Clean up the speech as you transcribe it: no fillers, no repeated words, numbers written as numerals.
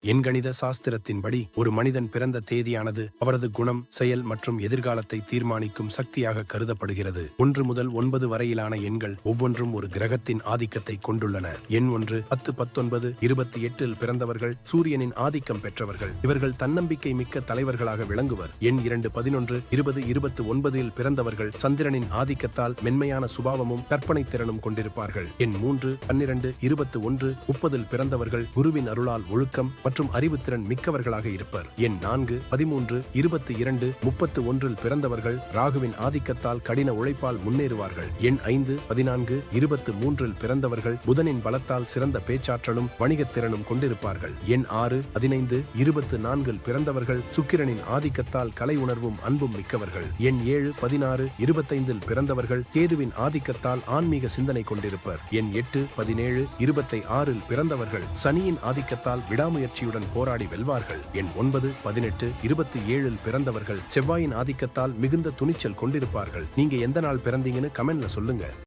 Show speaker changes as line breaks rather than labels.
எண்கணித சாஸ்திரத்தின்படி ஒரு மனிதன் பிறந்த தேதியானது அவரது குணம், செயல் மற்றும் எதிர்காலத்தை தீர்மானிக்கும் சக்தியாக கருதப்படுகிறது. 1 முதல் 9 வரையிலான எண்கள் ஒவ்வொன்றும் ஒரு கிரகத்தின் ஆதிக்கத்தை கொண்டுள்ளன. எண் 1, 10, 19, 28 பிறந்தவர்கள் சூரியனின் ஆதிக்கம் பெற்றவர்கள். இவர்கள் தன்னம்பிக்கை மிக்க தலைவர்களாக விளங்குவர். எண் 2, 11, 20, 29 பிறந்தவர்கள் சந்திரனின் ஆதிக்கத்தால் மென்மையான சுபாவமும் கற்பனை திறனும் கொண்டிருப்பார்கள். எண் 3, 12, 21, 30 பிறந்தவர்கள் குருவின் அருளால் ஒழுக்கம் மற்றும் அறிவுத்திறன் மிக்கவர்களாக இருப்பர். எண் 4, 13, 22, 31 பிறந்தவர்கள் ராகுவின் ஆதிக்கத்தால் கடின உழைப்பால் முன்னேறுவார்கள். எண் 5, 14, 23 பிறந்தவர்கள் புதனின் பலத்தால் சிறந்த பேச்சாற்றலும் வணிகத்திறனும் கொண்டிருப்பார்கள். எண் 6, 15, 24 பிறந்தவர்கள் சுக்கிரனின் ஆதிக்கத்தால் கலை உணர்வும் அன்பும் மிக்கவர்கள். எண் 7, 16, 25 பிறந்தவர்கள் கேதுவின் ஆதிக்கத்தால் ஆன்மீக சிந்தனை கொண்டிருப்பர். எண் 8, 17, 26 பிறந்தவர்கள் சனியின் ஆதிக்கத்தால் விடாமுயற்சியுடன் போராடி வெல்வார்கள். எண் 9, 18, 27 பிறந்தவர்கள் செவ்வாயின் ஆதிக்கத்தால் மிகுந்த துணிச்சல் கொண்டிருப்பார்கள். நீங்க எந்த நாள் பிறந்தீங்கன்னு கமெண்ட்ல சொல்லுங்க.